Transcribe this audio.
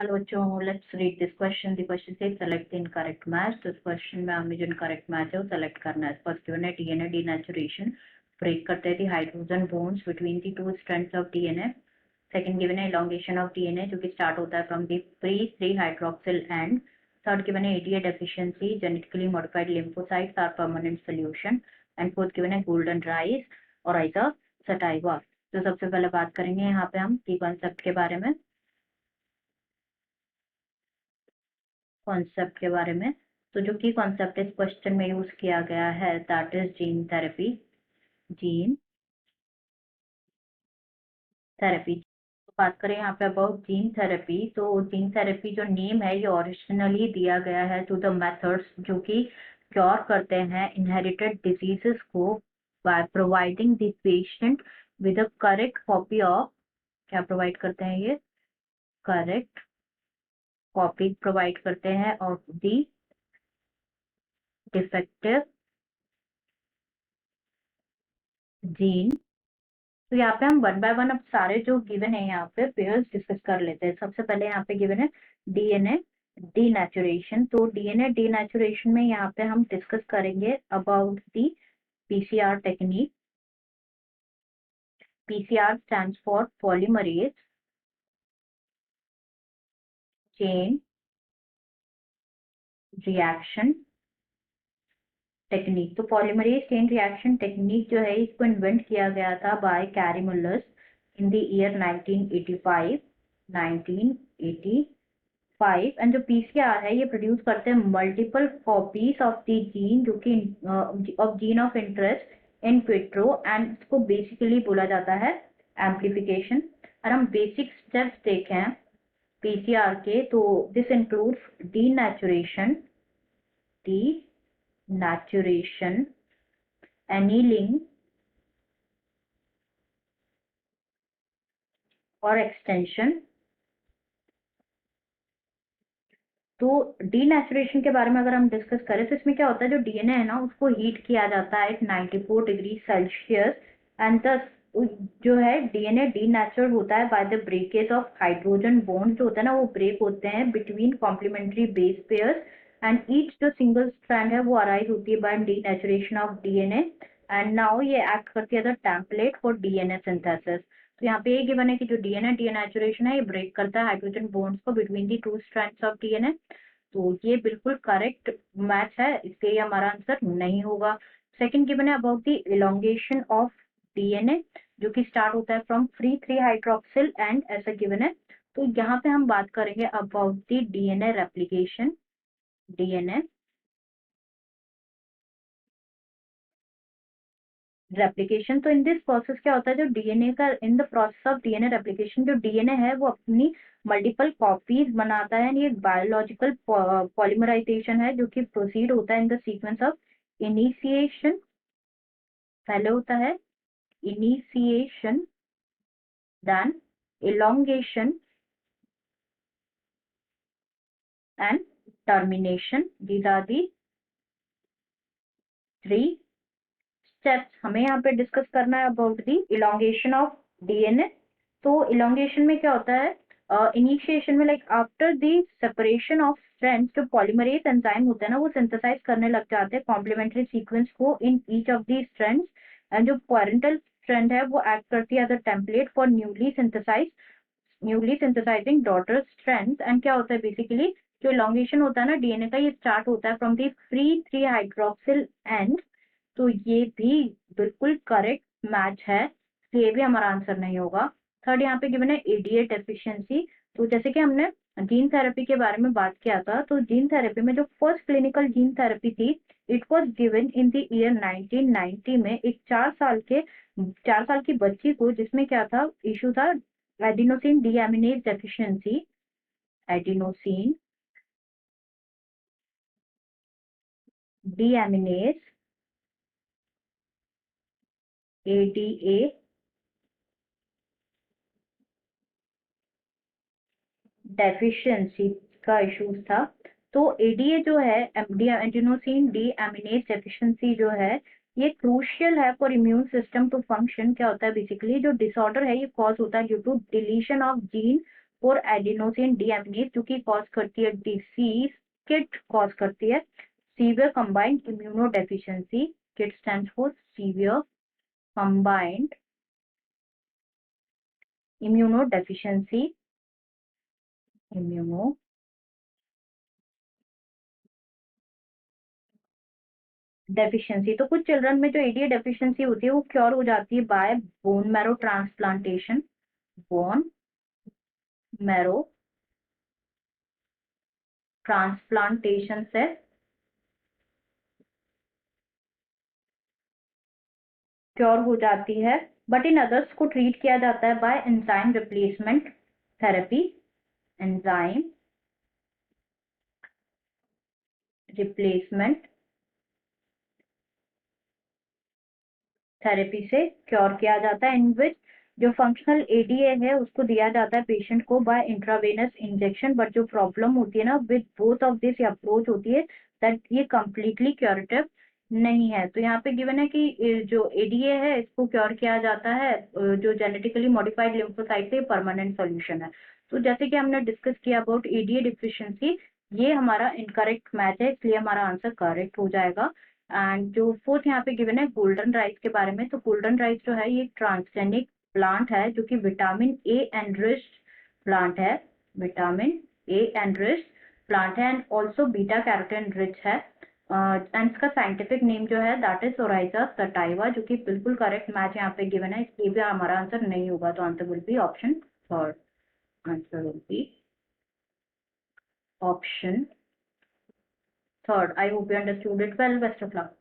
Hello बच्चों, let's read this question. The question से select the incorrect match. तो इस क्वेश्चन में हमें जो इनकरेक्ट मैच है वो सेलेक्ट करना है। फर्स्ट गिवन है डीएनए डीनेचुरेशन, ब्रेक करते हैं the hydrogen bonds between the two strands of DNA. Second given है इलोंगेशन ऑफ डीएनए जो कि स्टार्ट होता है from the pre 3 hydroxyl end. Third given है ADA deficiency, genetically modified lymphocytes are permanent solution. And fourth given है golden rice और Oryza sativa. तो सबसे पहले बात करेंगे यहाँ पे हम की कॉन्सेप्ट के बारे में। कॉन्सेप्ट के बारे में तो जो की कॉन्सेप्ट इस क्वेश्चन में यूज किया गया है that is gene therapy. Gene therapy बात करें यहाँ पे अबाउट जीन थेरेपी, तो जीन थेरेपी जो नेम है ये ओरिजिनली दिया गया है टू द मेथड्स जो कि क्योर करते हैं इनहेरिटेड डिजीजेस को by providing the patient with a correct copy of, क्या प्रोवाइड करते हैं ये, करेक्ट कॉपी प्रोवाइड करते हैं ऑफ द डिफेक्टिव जीन। तो यहाँ पे हम वन बाय वन अब सारे जो गिवन है यहाँ पे पेयर्स डिस्कस कर लेते हैं। सबसे पहले यहाँ पे गिवन है डीएनए डीनेचुरेशन। तो डीएनए डीनेचुरेशन में यहाँ पे हम डिस्कस करेंगे about the PCR technique. PCR stands for polymerase chain reaction technique. तो पॉलीमरेज चेन रिएक्शन टेक्निक जो है इसको इन्वेंट किया गया था by Kary Mullis in the year 1985। 1985 and जो पीसीआर है ये प्रोड्यूस करते हैं multiple copies of the gene जो कि of gene of interest in vitro and इसको बेसिकली बोला जाता है एम्प्लीफिकेशन। और हम बेसिक स्टेप्स देखें पीसीआर के तो this includes denaturation, denaturation, annealing और एक्सटेंशन। तो डीनेचुरेशन के बारे में अगर हम डिस्कस करें तो इसमें क्या होता है, जो डीएनए है ना उसको हीट किया जाता है एट 94 डिग्री सेल्सियस एंड दस जो है डीएनए डीनेचुर होता है by the breakage of hydrogen bond जो होता है ना वो ब्रेक होते हैं between complementary base pairs and each जो सिंगल स्ट्रैंड है वो अराइज होती है by denaturation of DNA and now ये एक्ट करती है as a template for DNA synthesis. तो यहाँ पे ये गिवन है कि जो डीएनए डीनेचुरेशन है ये ब्रेक करता है हाइड्रोजन बॉन्ड्स को between the to strands of DNA. तो ये बिल्कुल करेक्ट मैच है, इसलिए हमारा आंसर नहीं होगा। सेकंड गिवन है about the elongation of DNA जो कि स्टार्ट होता है फ्रॉम फ्री 3 हाइड्रोक्सिल एंड ऐसा गिवन है। तो यहाँ पे हम बात करेंगे about the DNA replication. DNA replication, तो इन दिस प्रोसेस क्या होता है, जो डीएनए का in the process of DNA replication जो डीएनए है वो अपनी मल्टीपल कॉपीज बनाता है। ये बायोलॉजिकल पॉलीमराइजेशन है जो कि प्रोसीड होता है in the sequence of initiation, पहले होता है initiation, then elongation and termination. These are the three steps हमें यहाँ पे डिस्कस करना है about the elongation of DNA. तो इलोंगेशन में क्या होता है, इनिशिएशन में like after the separation of strands जो पॉलीमरेज एंजाइम होता है ना वो सिंथेसाइज करने लग जाते हैं कॉम्प्लीमेंट्री सीक्वेंस को in each of the strands and जो पेरेंटल स्ट्रैंड है वो एक्ट करती है as a template for newly synthesising daughter strands. And क्या होता है बेसिकली जो इलोंगेशन होता है ना डीएनए का ये स्टार्ट होता है from the free 3 hydroxyl and. तो ये भी बिल्कुल करेक्ट मैच है, तो ये भी हमारा आंसर नहीं होगा। थर्ड यहाँ पे गिवन है एडीए डेफिशिएंसी। तो जैसे कि हमने जीन थेरेपी के बारे में बात किया था, तो जीन थेरेपी में जो फर्स्ट क्लिनिकल जीन थेरेपी थी it was given in the year 1990 में एक 4 साल की बच्ची को, जिसमें क्या था इशू था adenosine deaminase deficiency. Adenosine deaminase ADA deficiency का इश्यूज था। तो एडीए जो है एडिनोसिन डी एमिनेज डेफिशिएंसी जो है ये क्रूशियल है for immune system to function. क्या होता है बेसिकली जो डिसऑर्डर है ये कॉज होता है due to deletion of gene और एडिनोसिन डीएमिनेज जो कि कॉज करती है डिसीज, किट कॉज करती है severe combined immunodeficiency. Kit stands for severe combined immunodeficiency, immuno deficiency. तो कुछ चिल्ड्रन में जो एडीए डेफिशिएंसी होती है वो क्योर हो जाती है bye bone marrow transplantation. Bone marrow transplantation से क्योर हो जाती है, बट इन अदर्स को ट्रीट किया जाता है bye enzyme replacement therapy. Enzyme replacement therapy से क्योर किया जाता है, इन विच जो फंक्शनल एडीए है उसको दिया जाता है पेशेंट को बाय इंट्रावेनस इंजेक्शन। बट जो प्रॉब्लम होती है ना with both of this approach होती है दैट ये कम्प्लीटली क्योरेटिव नहीं है। तो यहाँ पे गिवन है कि जो एडीए है इसको क्योर किया जाता है जो जेनेटिकली मॉडिफाइड लिम्फोसाइट से परमानेंट सोल्यूशन है। तो जैसे कि हमने डिस्कस किया अबाउट एडीए डिफिशियंसी, ये हमारा इनकरेक्ट मैच है, इसलिए हमारा आंसर करेक्ट हो जाएगा। एंड जो फोर्थ यहाँ पे गिवन है गोल्डन राइस के बारे में, तो गोल्डन राइस जो है ये ट्रांसजेनिक प्लांट है जो कि विटामिन ए एनरिच्ड प्लांट है। विटामिन ए एनरिच्ड प्लांट है and also beta carotene rich है। एंड इसका साइंटिफिक नेम जो है दैट इज ओराइजा सटाइवा, जो कि बिल्कुल करेक्ट मैच यहाँ पे गिवन है, इसलिए भी हमारा आंसर नहीं होगा। तो answer will be option third. Answer will be option third. I hope you understood it well. Best of luck.